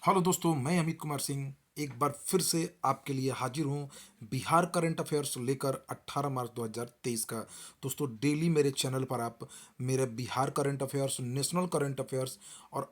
Hello दोस्तों, मैं अमित कुमार सिंह एक बार फिर से आपके लिए हाजिर हूँ बिहार करंट अफेयर्स लेकर 18 मार्च 2023 का। दोस्तों, डेली मेरे चैनल पर आप मेरे Bihar current affairs, national current affairs और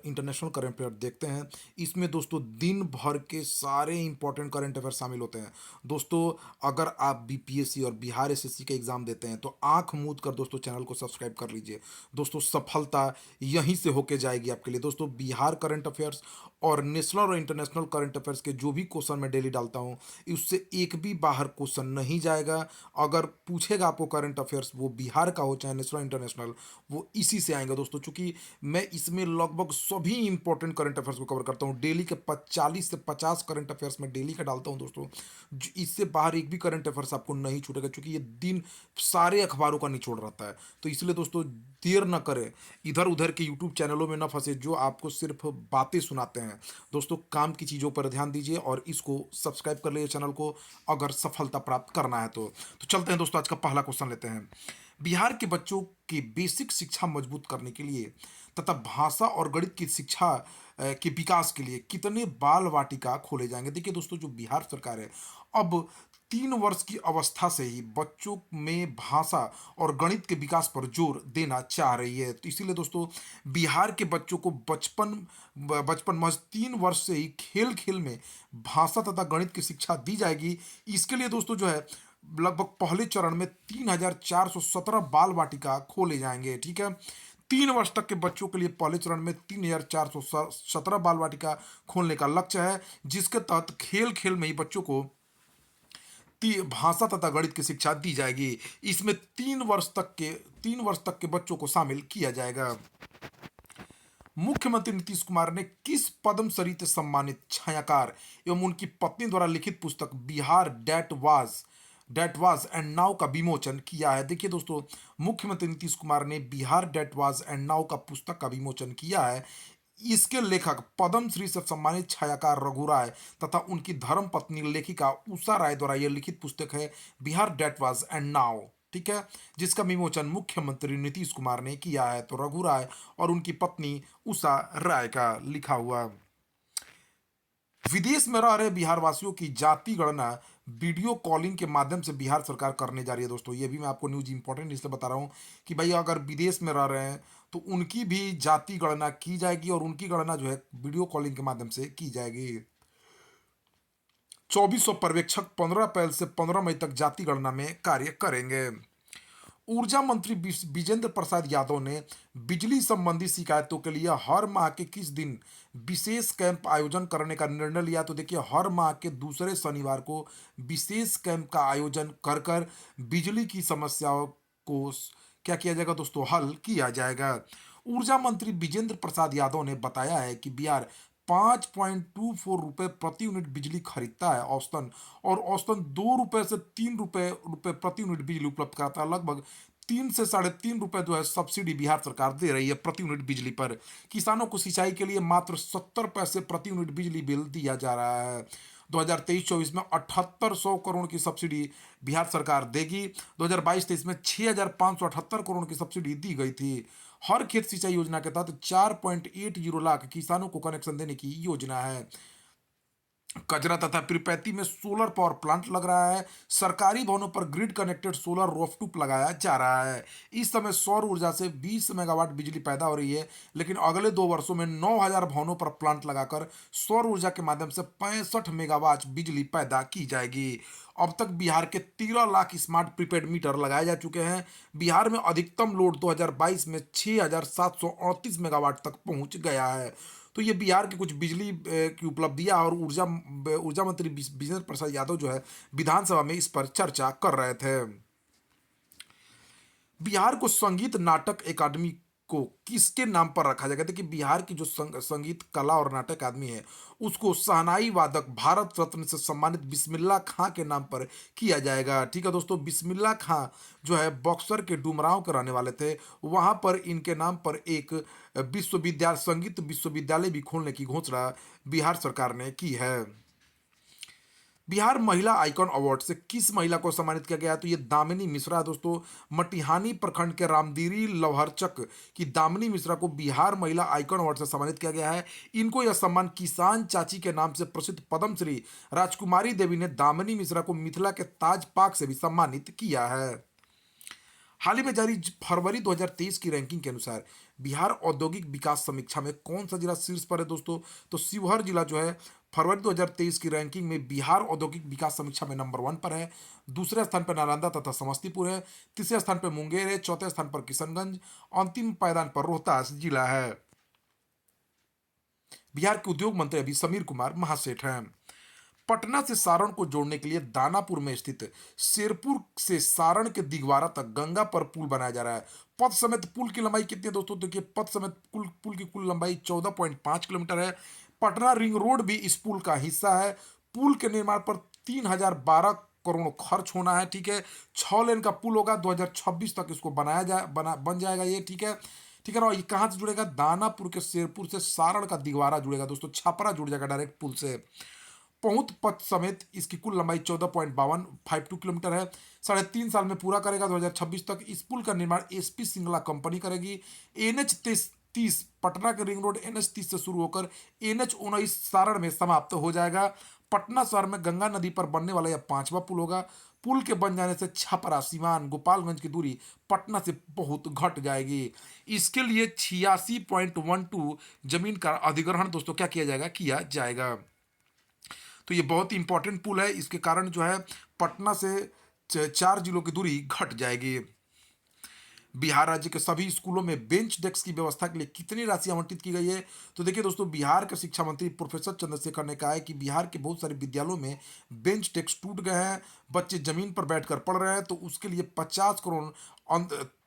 इंटरनेशनल करंट अफेयर देखते हैं। इसमें दोस्तों दिन भर के सारे इंपॉर्टेंट करंट अफेयर शामिल होते हैं। दोस्तों, अगर आप बीपीएससी और बिहार एसएससी का एग्जाम देते हैं तो आंख मूंद कर दोस्तों चैनल को सब्सक्राइब कर लीजिए। दोस्तों, सफलता यहीं से होके जाएगी आपके लिए। दोस्तों, बिहार करंट अफेयर्स और नेशनल और इंटरनेशनल करंट अफेयर्स के जो भी क्वेश्चन मैं डेली डालता हूँ, उससे एक भी बाहर क्वेश्चन नहीं जाएगा। अगर पूछेगा आपको करंट अफेयर्स, वो बिहार का हो चाहे नेशनल इंटरनेशनल, वो इसी से आएंगे दोस्तों। चूंकि मैं इसमें लगभग सभी इंपॉर्टेंट करंट अफेयर्स को कवर करता हूँ। डेली के 40 से 50 करंट अफेयर्स मैं डेली का डालता हूँ दोस्तों। इससे बाहर एक भी करंट अफेयर्स आपको नहीं छूटेगा, क्योंकि ये दिन सारे अखबारों का निचोड़ रहता है। तो इसलिए दोस्तों, देर न करें, इधर उधर के यूट्यूब चैनलों में ना फंसे जो आपको सिर्फ बातें सुनाते हैं। दोस्तों, काम की चीज़ों पर ध्यान दीजिए और इसको सब्सक्राइब कर लीजिए चैनल को, अगर सफलता प्राप्त करना है तो चलते हैं दोस्तों, आज का पहला क्वेश्चन लेते हैं। बिहार के बच्चों की बेसिक शिक्षा मजबूत करने के लिए तथा भाषा और गणित की शिक्षा के विकास के लिए कितने बाल वाटिका खोले जाएंगे? देखिए दोस्तों, जो बिहार सरकार है, अब 3 वर्ष की अवस्था से ही बच्चों में भाषा और गणित के विकास पर जोर देना चाह रही है। तो इसीलिए दोस्तों, बिहार के बच्चों को बचपन बचपन महज 3 वर्ष से ही खेल खेल में भाषा तथा गणित की शिक्षा दी जाएगी। इसके लिए दोस्तों जो है, लगभग पहले चरण में 3,417 बाल वाटिका खोले जाएंगे। ठीक है, 3 वर्ष तक के बच्चों के लिए पहले चरण में 3,417 बाल वाटिका खोलने का लक्ष्य है, जिसके तहत खेल खेल में ही बच्चों को भाषा तथा गणित की शिक्षा दी जाएगी। इसमें 3 वर्ष तक के बच्चों को शामिल किया जाएगा। मुख्यमंत्री नीतीश कुमार ने किस पद्मश्री से सम्मानित छायाकार एवं उनकी पत्नी द्वारा लिखित पुस्तक Bihar that was and now का विमोचन किया है? देखिए दोस्तों, मुख्यमंत्री नीतीश कुमार ने Bihar that was and now का पुस्तक का विमोचन किया है। इसके लेखक पद्मश्री से सम्मानित छायाकार रघु राय तथा उनकी धर्म पत्नी लेखिका उषा राय द्वारा यह लिखित पुस्तक है Bihar that was and now. ठीक है, जिसका विमोचन मुख्यमंत्री नीतीश कुमार ने किया है। तो रघु राय और उनकी पत्नी उषा राय का लिखा हुआ। विदेश में रह रहे बिहार वासियों की जाति गणना वीडियो कॉलिंग के माध्यम से बिहार सरकार करने जा रही है। दोस्तों, ये भी मैं आपको न्यूज इंपॉर्टेंट इसलिए बता रहा हूँ कि भाई, अगर विदेश में रह रहे हैं तो उनकी भी जाति गणना की जाएगी और उनकी गणना जो है वीडियो कॉलिंग के माध्यम से की जाएगी। 2400 पर्यवेक्षक 15 अप्रैल से 15 मई तक जाति गणना में कार्य करेंगे। ऊर्जा मंत्री विजेंद्र प्रसाद यादव ने बिजली संबंधी शिकायतों के लिए हर माह के किस दिन विशेष कैंप आयोजन करने का निर्णय लिया? तो देखिए, हर माह के दूसरे शनिवार को विशेष कैंप का आयोजन कर कर बिजली की समस्याओं को क्या किया जाएगा दोस्तों? हल किया जाएगा। ऊर्जा मंत्री विजेंद्र प्रसाद यादव ने बताया है कि बिहार 5.24 रुपये प्रति यूनिट बिजली खरीदता है औसतन, और औसतन 2 रुपये से 3 रुपये प्रति यूनिट बिजली उपलब्ध कराता है। लगभग 3 से 3.5 रुपये जो है सब्सिडी बिहार सरकार दे रही है प्रति यूनिट बिजली पर। किसानों को सिंचाई के लिए मात्र 70 पैसे प्रति यूनिट बिजली बिल दिया जा रहा है। 2023-24 में 7800 करोड़ की सब्सिडी बिहार सरकार देगी। 2022-23 में 6578 करोड़ की सब्सिडी दी गई थी। हर खेत सिंचाई योजना के तहत 4.80 लाख किसानों को कनेक्शन देने की योजना है। कजरा तथा पीरपैंती में सोलर पावर प्लांट लग रहा है। सरकारी भवनों पर ग्रिड कनेक्टेड सोलर रूफटॉप लगाया जा रहा है। इस समय सौर ऊर्जा से 20 मेगावाट बिजली पैदा हो रही है, लेकिन अगले 2 वर्षों में 9,000 भवनों पर प्लांट लगाकर सौर ऊर्जा के माध्यम से 65 मेगावाट बिजली पैदा की जाएगी। अब तक बिहार के 13 लाख स्मार्ट प्रीपेड मीटर लगाए जा चुके हैं। बिहार में अधिकतम लोड 2022 में 6,738 मेगावाट तक पहुंच गया है। तो ये बिहार की कुछ बिजली की उपलब्धियां, और ऊर्जा मंत्री विजेंद्र प्रसाद यादव जो है विधानसभा में इस पर चर्चा कर रहे थे। बिहार को संगीत नाटक अकादमी को किसके नाम पर रखा जाएगा? देखिए, बिहार की जो संगीत कला और नाटक अकादमी है, उसको शहनाई वादक भारत रत्न से सम्मानित बिस्मिल्ला खां के नाम पर किया जाएगा। ठीक है दोस्तों, बिस्मिल्ला खां जो है बक्सर के डुमरांव के रहने वाले थे। वहां पर इनके नाम पर एक संगीत विश्वविद्यालय भी खोलने की घोषणा बिहार सरकार ने की है। बिहार महिला आइकॉन अवार्ड से किस महिला को सम्मानित किया गया है? तो ये दामिनी मिश्रा है दोस्तों। मटिहानी प्रखंड के रामदीरी लवहरचक की दामिनी मिश्रा को बिहार महिला आइकॉन अवार्ड से सम्मानित किया गया है। इनको यह सम्मान किसान चाची के नाम से प्रसिद्ध पद्मश्री राजकुमारी देवी ने दामिनी मिश्रा को मिथिला के ताज पाक से भी सम्मानित किया है। हाल ही में जारी फरवरी 2023 की रैंकिंग के अनुसार बिहार औद्योगिक विकास समीक्षा में कौन सा जिला शीर्ष पर है दोस्तों? तो शिवहर जिला जो है फरवरी 2023 की रैंकिंग में बिहार औद्योगिक विकास समीक्षा में नंबर 1 पर है। दूसरे स्थान पर नालंदा तथा समस्तीपुर है। तीसरे स्थान पर मुंगेर है। चौथे स्थान पर किशनगंज। अंतिम पायदान पर रोहतास जिला है। बिहार के उद्योग मंत्री अभी समीर कुमार महासेठ हैं। पटना से सारण को जोड़ने के लिए दानापुर में स्थित शेरपुर से सारण के दिगवारा तक गंगा पर पुल बनाया जा रहा है। पथ समेत पुल की लंबाई कितनी है दोस्तों? देखिए, पथ समेत पुल की कुल लंबाई 14.5 किलोमीटर है। पटना रिंग रोड भी इस पुल का हिस्सा है। पुल के निर्माण पर 3012 करोड़ खर्च होना है। ठीक है, 6 लेन का पुल होगा। 2026 तक इसको बन जाएगा ये। ठीक है, ठीक है ना। ये कहाँ से जुड़ेगा? दानापुर के शेरपुर से सारण का दिगवारा जुड़ेगा दोस्तों। छपरा जुड़ जाएगा डायरेक्ट पुल से। पहुंच पथ समेत इसकी कुल लंबाई 14.52 किलोमीटर है। 3.5 साल में पूरा करेगा। 2026 तक इस पुल का निर्माण एसपी सिंगला कंपनी करेगी। एनएच 30 पटना के रिंग रोड एनएच 30 से शुरू होकर एनएच 19 सारण में समाप्त हो जाएगा। पटना शहर में गंगा नदी पर बनने वाला यह 5वां पुल होगा। पुल के बन जाने से छपरा, सीवान, गोपालगंज की दूरी पटना से बहुत घट जाएगी। इसके लिए 86.12 जमीन का अधिग्रहण दोस्तों क्या किया जाएगा। तो ये बहुत ही इंपॉर्टेंट पुल है। इसके कारण जो है पटना से 4 जिलों की दूरी घट जाएगी। बिहार राज्य के सभी स्कूलों में बेंच डेस्क की व्यवस्था के लिए कितनी राशि आवंटित की गई है? तो देखिए दोस्तों, बिहार के शिक्षा मंत्री प्रोफेसर चंद्रशेखर ने कहा है कि बिहार के बहुत सारे विद्यालयों में बेंच डेस्क टूट गए हैं। बच्चे जमीन पर बैठकर पढ़ रहे हैं, तो उसके लिए 50 करोड़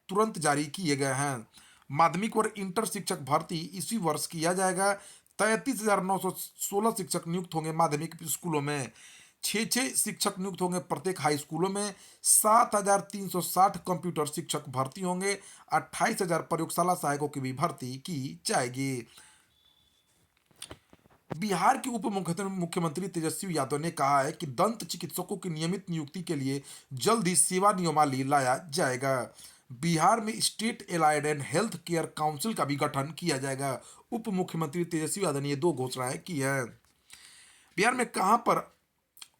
तुरंत जारी किए गए हैं। माध्यमिक और इंटर शिक्षक भर्ती इसी वर्ष किया जाएगा। 33,916 शिक्षक नियुक्त होंगे माध्यमिक स्कूलों में। 6 शिक्षक नियुक्त होंगे प्रत्येक हाई स्कूलों में। 7,360 कंप्यूटर शिक्षक भर्ती होंगे। 28,000 प्रयोगशाला सहायकों की भी भर्ती की जाएगी। बिहार के उप मुख्यमंत्री तेजस्वी यादव ने कहा है कि दंत चिकित्सकों की नियमित नियुक्ति के लिए जल्द ही सेवा नियमावली लाया जाएगा। बिहार में state allied and health care council का भी गठन किया जाएगा। उप मुख्यमंत्री तेजस्वी यादव ने ये 2 घोषणाएं की हैं। बिहार में कहां पर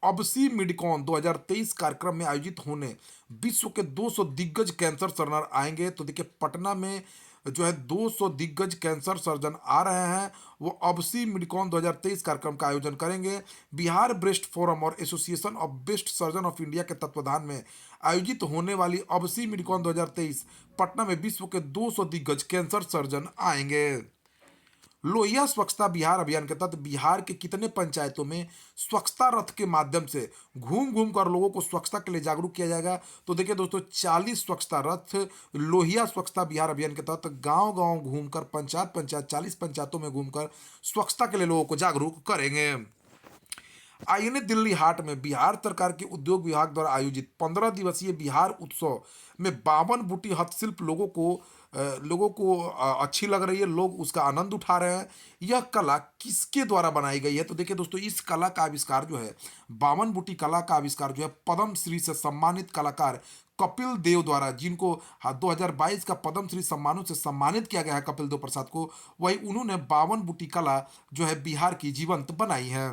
अबसी मिडकॉन 2023 कार्यक्रम में आयोजित होने विश्व के 200 दिग्गज कैंसर सर्जन आएंगे? तो देखिए, पटना में जो है 200 दिग्गज कैंसर सर्जन आ रहे हैं। वो अबसी मिडकॉन 2023 कार्यक्रम का आयोजन करेंगे। बिहार ब्रेस्ट फोरम और association of best surgeon of India के तत्वाधान में आयोजित होने वाली अबसी मिडकॉन 2023 पटना में विश्व के 200 दिग्गज कैंसर सर्जन आएंगे। लोहिया स्वच्छता बिहार अभियान के तहत बिहार के कितने पंचायतों में स्वच्छता रथ के माध्यम से घूम घूम कर लोगों को स्वच्छता के लिए जागरूक किया जाएगा? तो देखिए दोस्तों, 40 स्वच्छता रथ लोहिया स्वच्छता बिहार अभियान के तहत गांव गांव घूमकर पंचायत 40 पंचायतों में घूमकर स्वच्छता के लिए लोगों को जागरूक करेंगे। आईएनए दिल्ली हाट में बिहार सरकार के उद्योग विभाग द्वारा आयोजित 15 दिवसीय बिहार उत्सव में 52 बूटी हस्तशिल्प लोगों को अच्छी लग रही है। लोग उसका आनंद उठा रहे हैं। यह कला किसके द्वारा बनाई गई है? तो देखिए दोस्तों, इस कला का आविष्कार जो है 52 बूटी कला का आविष्कार जो है पद्म श्री से सम्मानित कलाकार कपिल देव द्वारा, जिनको 2022 का पद्म श्री सम्मानों से सम्मानित किया गया है कपिल देव प्रसाद को, वही उन्होंने 52 बूटी कला जो है बिहार की जीवंत बनाई है।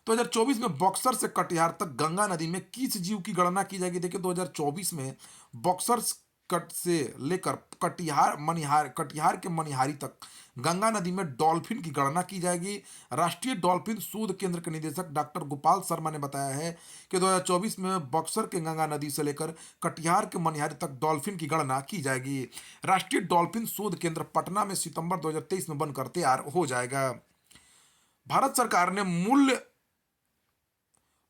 2024 में बक्सर से कटिहार तक गंगा नदी में किस जीव की गणना की जाएगी? देखिए, 2024 में बक्सर कट से लेकर कटिहार के मनिहारी तक गंगा नदी में डॉल्फिन की गणना की जाएगी। राष्ट्रीय डॉल्फिन शोध केंद्र के निदेशक डॉक्टर गोपाल शर्मा ने बताया है कि 2024 में बक्सर के गंगा नदी से लेकर कटिहार के मनिहारी तक डॉल्फिन की गणना की जाएगी। राष्ट्रीय डॉल्फिन शोध केंद्र पटना में सितंबर 2023 में बनकर तैयार हो जाएगा। भारत सरकार ने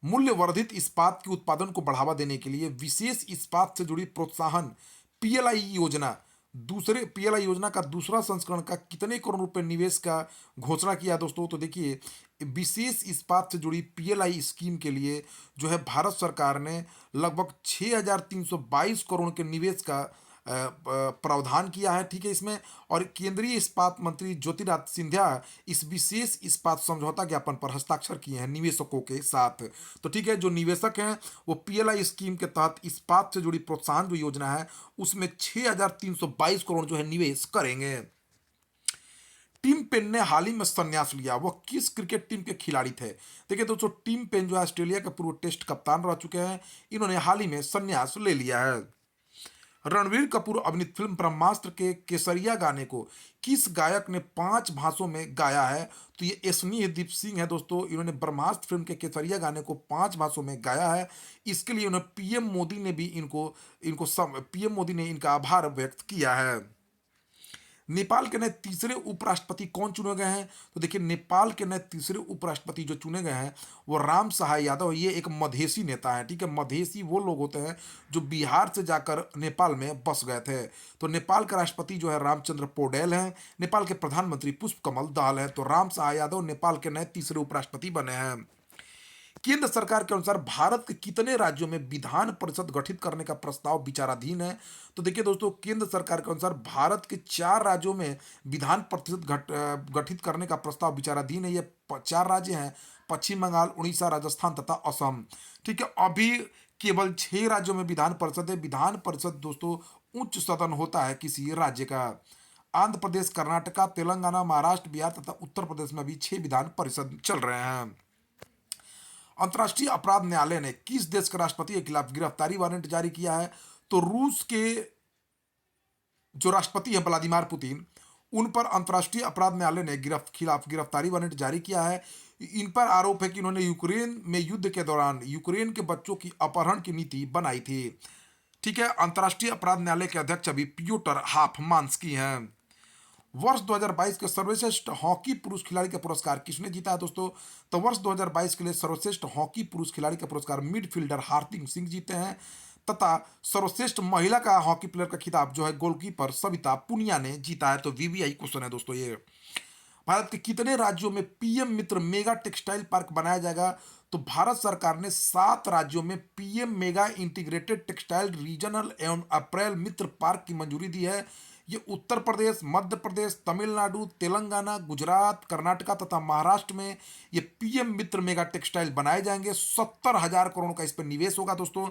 मूल्य वर्धित इस्पात के उत्पादन को बढ़ावा देने के लिए विशेष इस्पात से जुड़ी प्रोत्साहन पीएलआई योजना का दूसरा संस्करण का कितने करोड़ रुपए निवेश का घोषणा किया दोस्तों? तो देखिए, विशेष इस्पात से जुड़ी पीएलआई स्कीम के लिए जो है भारत सरकार ने लगभग 6,322 करोड़ के निवेश का घोषणा किया है। 2023 में 6,322 करोड़ के निवेश का जो है भारत सरकार ने लगभग 6,322 करोड़ के निवेश का घोषणा किया है। 2023 में 6,322 करोड़ के निवेश का जो है भारत सरकार ने लगभग 6,322 करोड़ के निवेश का जो है भारत सरकार ने लगभग 6,322 करोड़ के निवेश का प्रावधान किया है, ठीक है इसमें। और केंद्रीय इस्पात मंत्री ज्योतिरादित्य सिंधिया इस विशेष इस्पात समझौता ज्ञापन पर हस्ताक्षर किए हैं निवेशकों के साथ। तो ठीक है, जो निवेशक हैं वो पीएलआई स्कीम के तहत इस्पात से जुड़ी प्रोत्साहन जो योजना है उसमें 6,322 करोड़ जो है निवेश करेंगे। टिम पेन ने हाल ही में संन्यास लिया, वह किस क्रिकेट टीम के खिलाड़ी थे? देखिए दोस्तों, टिम पेन जो है ऑस्ट्रेलिया के पूर्व टेस्ट कप्तान रह चुके हैं, इन्होंने हाल ही में संन्यास ले लिया है। रणवीर कपूर अभिनीत फिल्म ब्रह्मास्त्र के केसरिया गाने को किस गायक ने 5 भाषाओं में गाया है? तो ये स्नेहदीप सिंह है दोस्तों, इन्होंने ब्रह्मास्त्र फिल्म के केसरिया गाने को 5 भाषाओं में गाया है। इसके लिए उन्हें पीएम मोदी ने भी इनको इनको पीएम मोदी ने इनका आभार व्यक्त किया है। नेपाल के नए तीसरे उपराष्ट्रपति कौन चुने गए हैं? तो देखिए, नेपाल के नए तीसरे उपराष्ट्रपति जो चुने गए हैं वो राम सहाय यादव, ये एक मधेसी नेता है, ठीक है। मधेसी वो लोग होते हैं जो बिहार से जाकर नेपाल में बस गए थे। तो नेपाल के राष्ट्रपति जो है रामचंद्र पौडेल हैं, नेपाल के प्रधानमंत्री पुष्प कमल दाहाल हैं। तो राम सहाय यादव नेपाल के नए तीसरे उपराष्ट्रपति बने हैं। केंद्र सरकार के अनुसार भारत के कितने राज्यों में विधान परिषद गठित करने का प्रस्ताव विचाराधीन है? तो देखिए दोस्तों, केंद्र सरकार के अनुसार भारत के 4 राज्यों में विधान परिषद गठित करने का प्रस्ताव विचाराधीन है। ये 4 राज्य हैं: पश्चिम बंगाल, उड़ीसा, राजस्थान तथा असम, ठीक है। अभी केवल 6 राज्यों में विधान परिषद है। विधान परिषद दोस्तों उच्च सदन होता है किसी राज्य का। आंध्र प्रदेश, कर्नाटका, तेलंगाना, महाराष्ट्र, बिहार तथा उत्तर प्रदेश में भी 6 विधान परिषद चल रहे हैं। अंतर्राष्ट्रीय अपराध न्यायालय ने किस देश के राष्ट्रपति के खिलाफ गिरफ्तारी वारंट जारी किया है? तो रूस के जो राष्ट्रपति है व्लादिमीर पुतिन, उन पर अंतर्राष्ट्रीय अपराध न्यायालय ने खिलाफ गिरफ्तारी वारंट जारी किया है। इन पर आरोप है कि इन्होंने यूक्रेन में युद्ध के दौरान यूक्रेन के बच्चों की अपहरण की नीति बनाई थी, ठीक है। अंतर्राष्ट्रीय अपराध न्यायालय के अध्यक्ष अभी प्योटर हाफमान्स्की हैं। वर्ष 2022 के सर्वश्रेष्ठ हॉकी पुरुष खिलाड़ी का पुरस्कार किसने जीता है दोस्तों? तो वर्ष 2022 के लिए सर्वश्रेष्ठ हॉकी पुरुष खिलाड़ी का पुरस्कार मिडफील्डर हार्दिक सिंह जीते हैं, तथा सर्वश्रेष्ठ महिला का हॉकी प्लेयर का खिताब जो है गोलकीपर सविता पुनिया ने जीता है। तो वीवीआई क्वेश्चन है दोस्तों ये। भारत के कितने राज्यों में PM Mitra mega textile park बनाया जाएगा? तो भारत सरकार ने 7 राज्यों में PM mega integrated textile regional एवं अप्रैल मित्र पार्क की मंजूरी दी है। ये उत्तर प्रदेश, मध्य प्रदेश, तमिलनाडु, तेलंगाना, गुजरात, कर्नाटका तथा महाराष्ट्र में ये पीएम मित्र मेगा टेक्सटाइल बनाए जाएंगे। 70,000 करोड़ का इस पर निवेश होगा दोस्तों।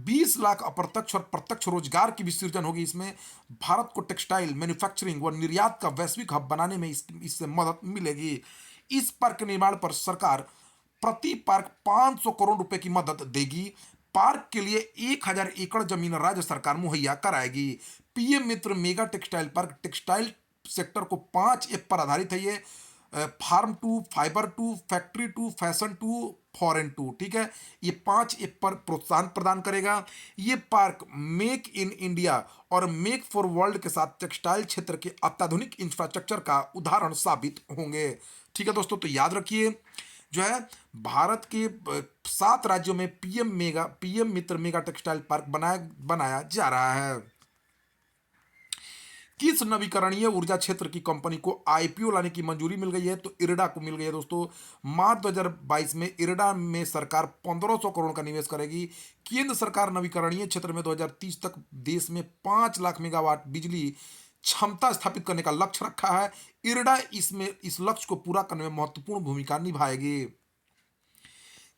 20 लाख अप्रत्यक्ष और प्रत्यक्ष रोजगार की भी सृजन होगी इसमें। भारत को टेक्सटाइल मैन्युफैक्चरिंग व निर्यात का वैश्विक हब बनाने में इससे मदद मिलेगी। इस पार्क के निर्माण पर सरकार प्रति पार्क 500 करोड़ रुपए की मदद देगी। पार्क के लिए 1,000 एकड़ जमीन राज्य सरकार मुहैया कराएगी। PM Mitra mega textile park textile sector को 5 एफ पर आधारित है। ये farm to, fibre to, factory to, fashion to, foreign to, ठीक है। ये 5 एफ पर प्रोत्साहन प्रदान करेगा। ये पार्क मेक इन इंडिया और मेक फॉर वर्ल्ड के साथ टेक्सटाइल क्षेत्र के अत्याधुनिक इंफ्रास्ट्रक्चर का उदाहरण साबित होंगे, ठीक है दोस्तों। तो याद रखिए, जो है भारत के 7 राज्यों में PM Mitra mega textile park बनाया जा रहा है। किस नवीकरणीय ऊर्जा क्षेत्र की कंपनी को आईपीओ लाने की मंजूरी मिल गई है? तो इरडा को मिल गई है दोस्तों। मार्च 2022 में इरडा में सरकार 1500 करोड़ का निवेश करेगी। केंद्र सरकार नवीकरणीय क्षेत्र में 2030 तक देश में 5 लाख मेगावाट बिजली क्षमता स्थापित करने का लक्ष्य रखा है। इरडा इस लक्ष्य को पूरा करने में महत्वपूर्ण भूमिका निभाएगी।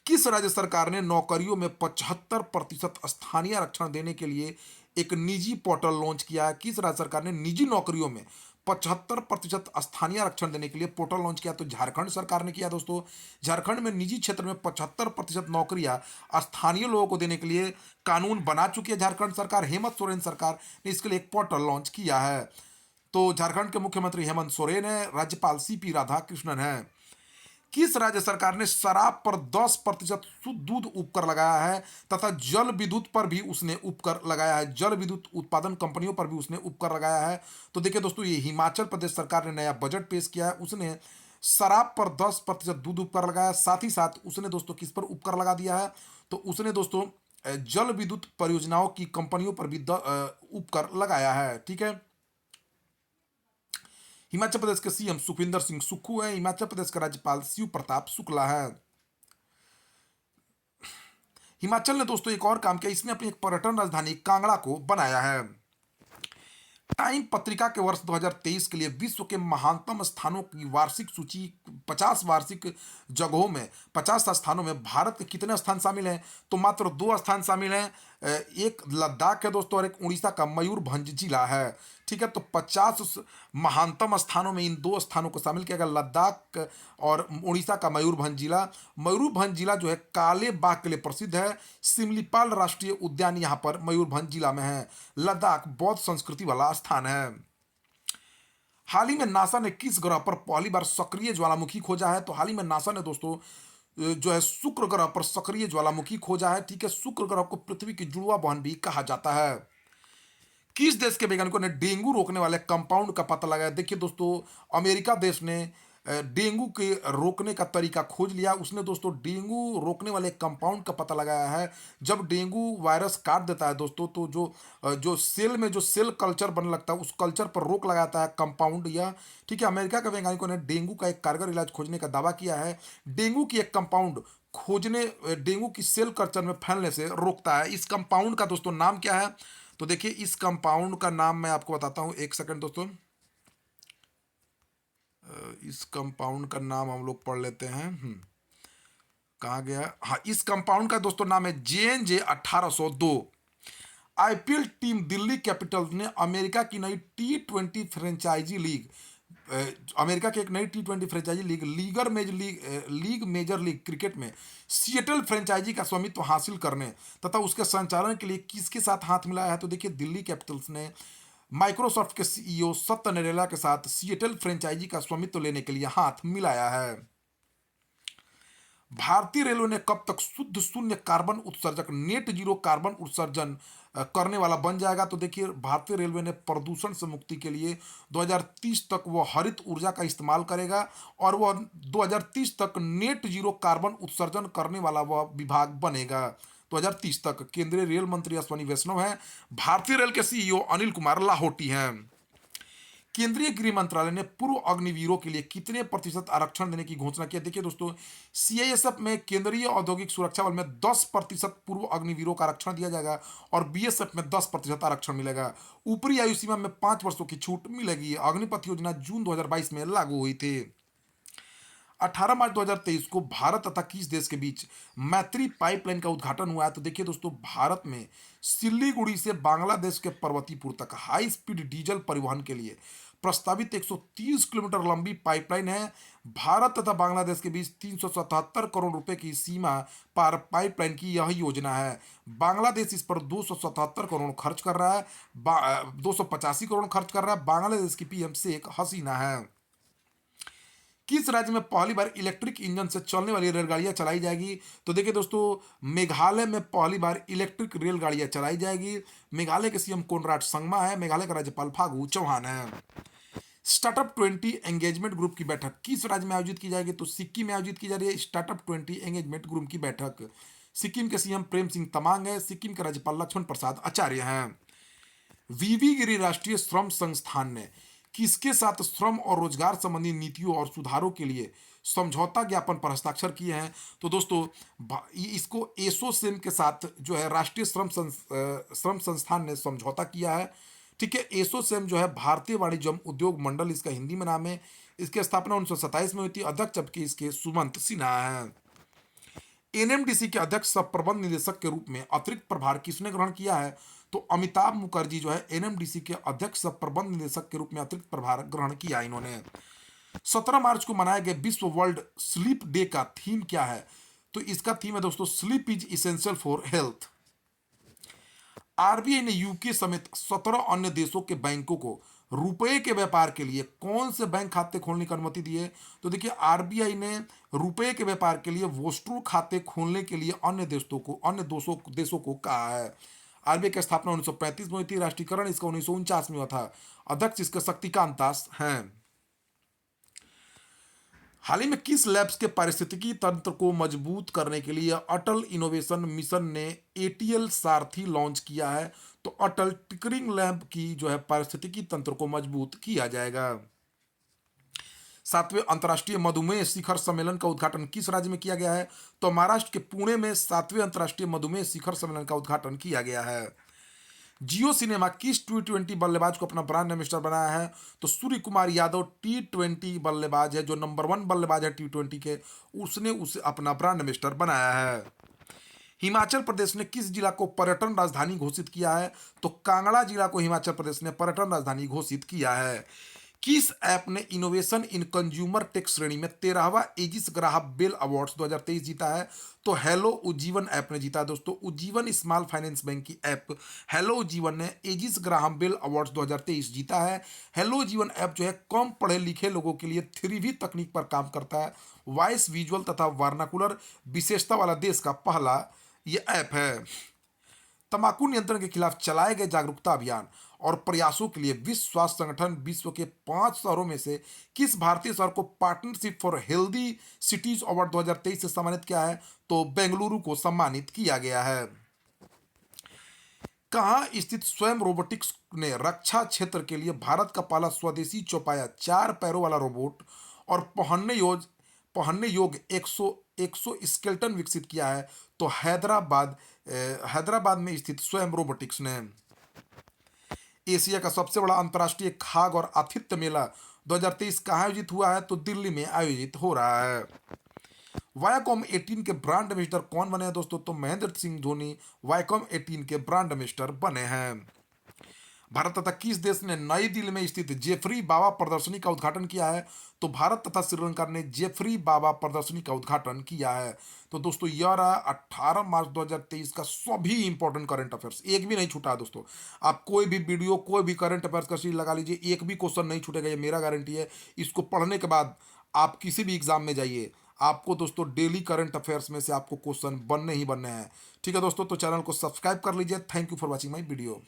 किस राज्य सरकार ने नौकरियों में 75% स्थानीय आरक्षण देने के लिए एक निजी पोर्टल लॉन्च किया है? किस राज्य सरकार ने निजी नौकरियों में 75% स्थानीय आरक्षण देने के लिए पोर्टल लॉन्च किया? तो झारखंड सरकार ने किया दोस्तों। झारखंड में निजी क्षेत्र में 75% नौकरियां स्थानीय लोगों को देने के लिए कानून बना चुकी है झारखंड सरकार। हेमंत सोरेन सरकार ने इसके लिए एक पोर्टल लॉन्च किया है। तो झारखंड के मुख्यमंत्री हेमंत सोरेन है, राज्यपाल सीपी राधाकृष्णन है। किस राज्य सरकार ने शराब पर 10% शुद्ध दूध उपकर लगाया है तथा जल विद्युत पर भी उसने उपकर लगाया है? जल विद्युत उत्पादन कंपनियों पर भी उसने उपकर लगाया है। तो देखिए दोस्तों, ये हिमाचल प्रदेश सरकार ने नया बजट पेश किया है, उसने शराब पर 10% दूध उपकर लगाया। साथ ही साथ उसने दोस्तों किस पर उपकर लगा दिया है? तो उसने दोस्तों जल विद्युत परियोजनाओं की कंपनियों पर भी उपकर लगाया है, ठीक है। हिमाचल प्रदेश के सीएम सुखविंदर सिंह सुक्खू है। हिमाचल प्रदेश का राज्यपाल शिव प्रताप शुक्ला है। हिमाचल ने दोस्तों एक और काम किया, इसने अपनी एक पर्यटन राजधानी कांगड़ा को बनाया है। टाइम पत्रिका के वर्ष 2023 के लिए विश्व के महानतम स्थानों की वार्षिक सूची, 50 वार्षिक जगहों में 50 स्थानों में भारत के कितने स्थान शामिल हैं? तो मात्र 2 स्थान शामिल हैं। एक लद्दाख है दोस्तों और एक उड़ीसा का मयूरभंज जिला है। ठीक है, तो 50 महानतम स्थानों में इन 2 स्थानों को शामिल किया गया, लद्दाख और उड़ीसा का मयूरभंज जिला। मयूरभंज जिला जो है काले बाघ के लिए प्रसिद्ध है। सिमलीपाल राष्ट्रीय उद्यान यहाँ पर मयूरभंज जिला में है। लद्दाख बौद्ध संस्कृति वाला स्थान है। हाल ही में नासा ने किस ग्रह पर पहली बार सक्रिय ज्वालामुखी खोजा है? तो हाल ही में नासा ने दोस्तों जो है शुक्र ग्रह पर सक्रिय ज्वालामुखी खोजा है। ठीक है, शुक्र ग्रह को पृथ्वी की जुड़वा बहन भी कहा जाता है। किस देश के वैज्ञानिकों ने डेंगू रोकने वाले कंपाउंड का पता लगाया? देखिए दोस्तों, अमेरिका देश ने डेंगू के रोकने का तरीका खोज लिया। उसने दोस्तों डेंगू रोकने वाले कंपाउंड का पता लगाया है। जब डेंगू वायरस काट देता है दोस्तों, तो जो सेल में जो सेल कल्चर बनने लगता है, उस कल्चर पर रोक लगाता है कंपाउंड यह। ठीक है, अमेरिका के वैज्ञानिकों ने डेंगू का एक कारगर इलाज खोजने का दावा किया है। डेंगू की एक कंपाउंड खोजने डेंगू की सेल कल्चर में फैलने से रोकता है। इस कंपाउंड का दोस्तों नाम क्या है? तो देखिए, इस कंपाउंड का नाम मैं आपको बताता हूं, एक सेकंड दोस्तों। इस कंपाउंड का नाम हम लोग पढ़ लेते हैं। कहाँ गया? हाँ, इस कंपाउंड का दोस्तों नाम है JNJ 1802। IPL team Delhi Capitals ने अमेरिका की नई T20 फ्रेंचाइजी लीग, अमेरिका की एक नई T20 franchise league league major league cricket में सिएटल फ्रेंचाइजी का स्वामित्व हासिल करने तथा उसके संचालन के लिए किसके साथ हाथ मिलाया है? तो देखिए, दिल्ली कैपिटल्स ने माइक्रोसॉफ्ट के CEO सत्य नडेला के साथ सिएटल फ्रेंचाइजी का स्वामित्व लेने के लिए हाथ मिलाया है। भारतीय रेलवे ने कब तक शुद्ध शून्य कार्बन उत्सर्जक नेट जीरो कार्बन उत्सर्जन करने वाला बन जाएगा? तो देखिए, भारतीय रेलवे ने प्रदूषण से मुक्ति के लिए 2030 तक वह हरित ऊर्जा का इस्तेमाल करेगा और वह 2030 तक नेट जीरो कार्बन उत्सर्जन करने वाला वह विभाग बनेगा। 2030 तक। केंद्रीय रेल मंत्री अश्विनी वैष्णव हैं। भारतीय रेल के CEO अनिल कुमार लाहोटी हैं। केंद्रीय गृह मंत्रालय ने पूर्व अग्निवीरों के लिए कितने प्रतिशत आरक्षण देने की घोषणा की? देखिए दोस्तों, CISF में केंद्रीय औद्योगिक सुरक्षा बल में 10% पूर्व अग्निवीरों का आरक्षण दिया जाएगा और BSF में 10% आरक्षण मिलेगा। ऊपरी आयु सीमा में 5 वर्षों की छूट मिलेगी। अग्निपथ योजना जून 2022 में लागू हुई थी। 18 मार्च 2023 को भारत तथा किस देश के बीच मैत्री पाइपलाइन का उद्घाटन हुआ है? तो देखिए दोस्तों, भारत में सिल्लीगुड़ी से बांग्लादेश के पर्वतीपुर तक हाई स्पीड डीजल परिवहन के लिए प्रस्तावित 130 किलोमीटर लंबी पाइपलाइन है। भारत तथा बांग्लादेश के बीच 377 करोड़ रुपए की सीमा पार पाइपलाइन की यह योजना है। बांग्लादेश इस पर 277 करोड़ खर्च कर रहा है, 285 करोड़ खर्च कर रहा है। बांग्लादेश की PM शेख हसीना है। किस राज्य में पहली बार इलेक्ट्रिक इंजन से चलने वाली रेलगाड़ियां चलाई जाएगी? तो देखिए दोस्तों, मेघालय में पहली बार इलेक्ट्रिक रेलगाड़ियां चलाई जाएगी। मेघालय के CM कोनराड संगमा है। मेघालय का राज्यपाल फागू चौहान है। स्टार्टअप 20 एंगेजमेंट ग्रुप की बैठक किस राज्य में आयोजित की जाएगी? तो सिक्किम में आयोजित की जा रही है स्टार्टअप 20 एंगेजमेंट ग्रुप की बैठक। सिक्किम के CM प्रेम सिंह तमांग है। सिक्किम के राज्यपाल लक्ष्मण प्रसाद आचार्य हैं। VV गिरी राष्ट्रीय श्रम संस्थान ने किसके साथ श्रम और रोजगार संबंधी नीतियों और सुधारों के लिए समझौता ज्ञापन पर हस्ताक्षर किए हैं? तो दोस्तों, इसको एसोसेम के साथ जो है राष्ट्रीय श्रम संस्थान ने समझौता किया है। ठीक है, एसोसेम जो है भारतीय वाणिज्य एवं उद्योग मंडल इसका हिंदी में नाम है। इसकी स्थापना 1927 में हुई थी। अध्यक्ष जबकि इसके सुमंत सिन्हा है। NMDC के अध्यक्ष सह प्रबंध निदेशक के रूप में अतिरिक्त प्रभार किसने ग्रहण किया है? तो अमिताभ मुखर्जी जो है NMDC के अध्यक्ष सह प्रबंध निदेशक के रूप में अतिरिक्त प्रभार ग्रहण किया इन्होंने। 17 मार्च को मनाया गया विश्व वर्ल्ड स्लीप डे का थीम क्या है? तो इसका थीम है दोस्तों, sleep is essential for health. RBI ने UK समेत 17 अन्य देशों के बैंकों को रुपए के व्यापार के लिए कौन से बैंक खाते खोलने की अनुमति दी है? तो देखिए, RBI ने रुपए के व्यापार के लिए वोस्ट्रो खाते खोलने के लिए अन्य देशों को कहा है। RBI की स्थापना 1935 में हुई थी। राष्ट्रीयकरण इसका 1949 में हुआ था। अध्यक्ष इसके शक्तिकांत दास हैं। हाल ही में किस लैब्स के पारिस्थितिकी तंत्र को मजबूत करने के लिए अटल इनोवेशन मिशन ने ATL सारथी लॉन्च किया है? तो अटल टिकरिंग लैब की जो है पारिस्थितिकी तंत्र को मजबूत किया जाएगा। 7वें अंतर्राष्ट्रीय मधुमेह शिखर सम्मेलन का उद्घाटन किस राज्य में किया गया है? तो महाराष्ट्र के पुणे में 7वें अंतर्राष्ट्रीय मधुमेह शिखर सम्मेलन का उद्घाटन किया गया है। जियो सिनेमा किस T20 बल्लेबाज को अपना ब्रांड एम्बेसडर बनाया है? तो सूर्य कुमार यादव T20 बल्लेबाज है, जो नंबर 1 बल्लेबाज है T20 के, उसने उसे अपना ब्रांड एम्बेसडर बनाया है। हिमाचल प्रदेश ने किस जिला को पर्यटन राजधानी घोषित किया है? तो कांगड़ा जिला को हिमाचल प्रदेश ने पर्यटन राजधानी घोषित किया है। किस ऐप ने इनोवेशन इन कंज्यूमर टेक श्रेणी में 13वां एजिस ग्राहक बेल अवार्ड्स 2023 जीता है? तो हेलो उज्जीवन ऐप ने जीता है दोस्तों। उज्जीवन स्मॉल फाइनेंस बैंक की ऐप हेलो उज्जीवन ने एजिस ग्राहम बेल अवार्ड्स 2023 जीता है। हेलो उज्जीवन ऐप जो है कम पढ़े लिखे लोगों के लिए 3V तकनीक पर काम करता है। वॉइस विजुअल तथा वर्नाकुलर विशेषता वाला देश का पहला ये ऐप है। तंबाकू नियंत्रण के खिलाफ चलाए गए जागरूकता अभियान और प्रयासों के लिए विश्व स्वास्थ्य संगठन विश्व के 5 शहरों में से किस भारतीय शहर को partnership for healthy cities award 2023 से सम्मानित किया है? तो बेंगलुरु को सम्मानित किया गया है। कहाँ स्थित स्वयं रोबोटिक्स ने रक्षा क्षेत्र के लिए भारत का पहला स्वदेशी चौपाया 4 पैरों वाला रोबोट और पहनने योग्य 100 स्केल्टन विकसित किया है? तो हैदराबाद में स्थित स्वयं रोबोटिक्स ने। एशिया का सबसे बड़ा अंतर्राष्ट्रीय खाद्य और आतिथ्य मेला 2023 कहाँ आयोजित हुआ है? तो दिल्ली में आयोजित हो रहा है। वायाकॉम 18 के ब्रांड एम्बेसडर कौन बने हैं दोस्तों? तो महेंद्र सिंह धोनी वायाकॉम 18 के ब्रांड एम्बेसडर बने हैं। भारत तथा किस देश ने नई दिल्ली में स्थित जेफरी बाबा प्रदर्शनी का उद्घाटन किया है? तो भारत तथा श्रीलंका ने जेफरी बाबा प्रदर्शनी का उद्घाटन किया है। तो दोस्तों यह रहा 18 मार्च 2023 का सभी इंपॉर्टेंट करंट अफेयर्स, एक भी नहीं छूटा है दोस्तों। आप कोई भी वीडियो, कोई भी करंट अफेयर्स का सीरीज लगा लीजिए, एक भी क्वेश्चन नहीं छूटेगा, ये मेरा गारंटी है। इसको पढ़ने के बाद आप किसी भी एग्जाम में जाइए, आपको दोस्तों डेली करंट अफेयर्स में से आपको क्वेश्चन बनने ही बनने हैं। ठीक है दोस्तों, तो चैनल को सब्सक्राइब कर लीजिए। Thank you for watching my video.